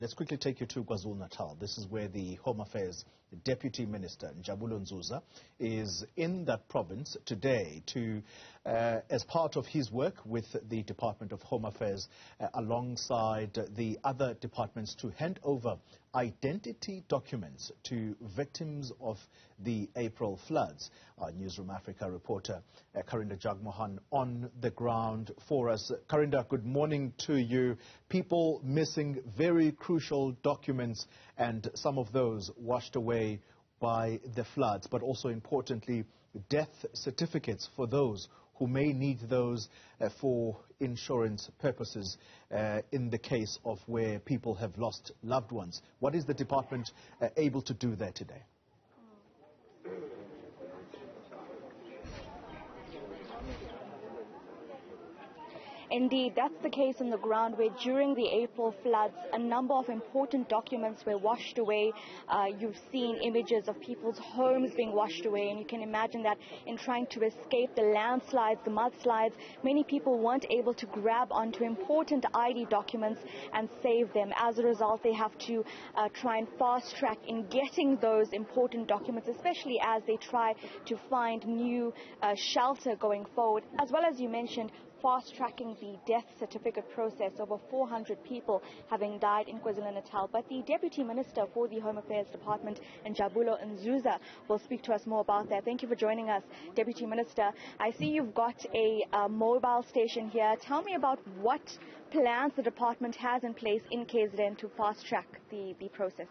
Let's quickly take you to KwaZulu-Natal. This is where the Home Affairs Deputy Minister, Njabulo Nzuza, is in that province today to, as part of his work with the Department of Home Affairs, alongside the other departments, to hand over identity documents to victims of the April floods. Our Newzroom Afrika reporter, Karinda Jagmohan, on the ground for us. Karinda, good morning to you. People missing very crucial documents, and some of those washed away by the floods, but also importantly, death certificates for those who may need those for insurance purposes in the case of where people have lost loved ones. What is the department able to do there today? Indeed, that's the case on the ground, where during the April floods, a number of important documents were washed away. You've seen images of people's homes being washed away, and you can imagine that in trying to escape the landslides, the mudslides, many people weren't able to grab onto important ID documents and save them. As a result, they have to try and fast track in getting those important documents, especially as they try to find new shelter going forward. As well as you mentioned, fast-tracking the death certificate process, over 400 people having died in KwaZulu-Natal. But the Deputy Minister for the Home Affairs Department, Njabulo Nzuza, will speak to us more about that. Thank you for joining us, Deputy Minister. I see you've got a mobile station here. Tell me about what plans the department has in place in KZN to fast-track the processes.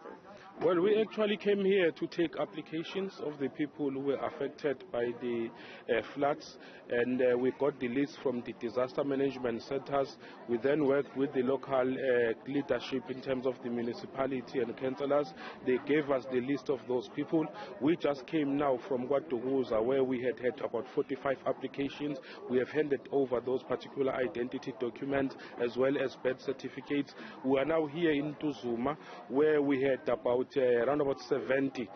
Well, we actually came here to take applications of the people who were affected by the floods, and we got the list from the disaster management centers. We then worked with the local leadership in terms of the municipality and councillors. They gave us the list of those people. We just came now from Nzuza, where we had about 45 applications. We have handed over those particular identity documents as well as birth certificates. We are now here in Newzroom, where we had around about 70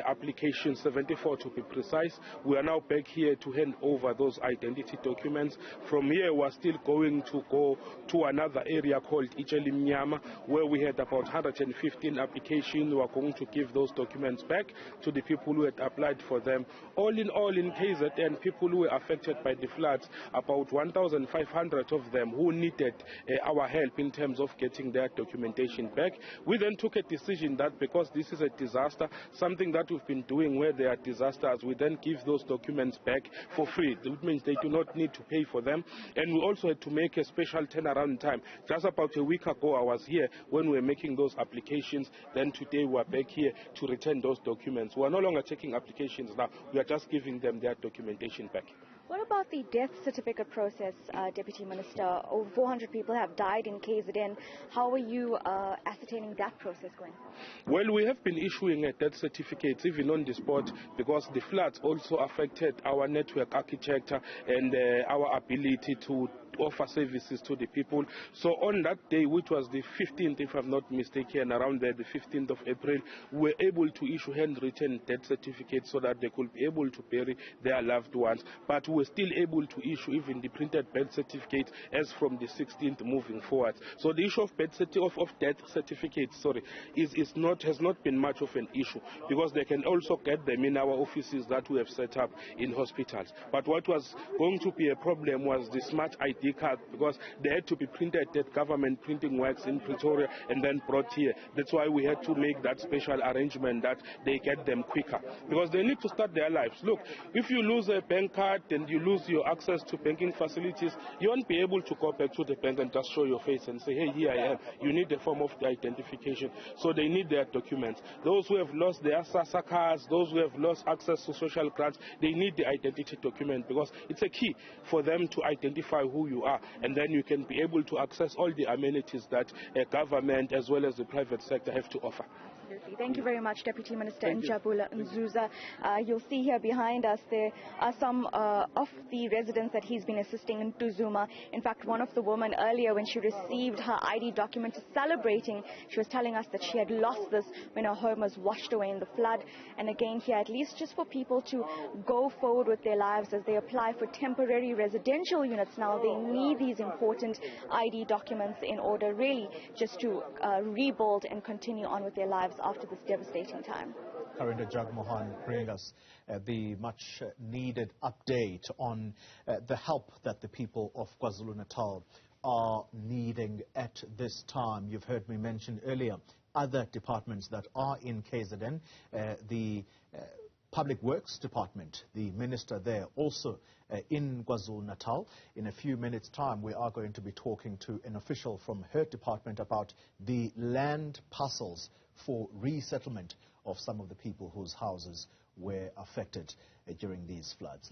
applications, 74 to be precise. We are now back here to hand over those identity documents. From here, we are still going to go to another area called Ichelimnyama, where we had about 115 applications. We are going to give those documents back to the people who had applied for them. All in KZN, people who were affected by the floods, about 1,500 of them who needed our help in terms of getting their documentation back. We then took a decision that because this is a disaster, something that we've been doing where there are disasters, we then give those documents back for free. That means they do not need to pay for them. And we also had to make a special turnaround time. Just about a week ago, I was here when we were making those applications. Then today we are back here to return those documents. We are no longer taking applications now. We are just giving them their documentation back. What about the death certificate process, Deputy Minister? Over 400 people have died in KZN. How are you ascertaining that process going? Well, we have been issuing death certificates even on the spot, because the floods also affected our network architecture and our ability to offer services to the people. So on that day, which was the 15th, if I'm not mistaken, around there, the 15th of April, we were able to issue handwritten death certificates so that they could be able to bury their loved ones. But we were still able to issue even the printed birth certificate as from the 16th moving forward. So the issue of death certificates, has not been much of an issue, because they can also get them in our offices that we have set up in hospitals. But what was going to be a problem was the smart ID card, because they had to be printed at government printing works in Pretoria and then brought here. That's why we had to make that special arrangement that they get them quicker, because they need to start their lives. Look, if you lose a bank card and you lose your access to banking facilities, you won't be able to go back to the bank and just show your face and say, hey, here I am. You need a form of identification. So they need their documents. Those who have lost their SASSA cards, those who have lost access to social grants, they need the identity document, because it's a key for them to identify who you are, and then you can be able to access all the amenities that government as well as the private sector have to offer. Absolutely. Thank you very much, Deputy Minister Njabulo Nzuza. You'll see here behind us there are some of the residents that he's been assisting in Nzuza. In fact, one of the women earlier, when she received her ID document, celebrating, she was telling us that she had lost this when her home was washed away in the flood. And again here, at least just for people to go forward with their lives as they apply for temporary residential units now, they need these important ID documents in order really just to rebuild and continue on with their lives after this devastating time. Karinda, Jagmohan bringing us the much needed update on the help that the people of KwaZulu-Natal are needing at this time. You've heard me mention earlier other departments that are in KZN, the Public Works Department, the minister there also in KwaZulu-Natal. In a few minutes' time, we are going to be talking to an official from her department about the land parcels for resettlement of some of the people whose houses were affected during these floods.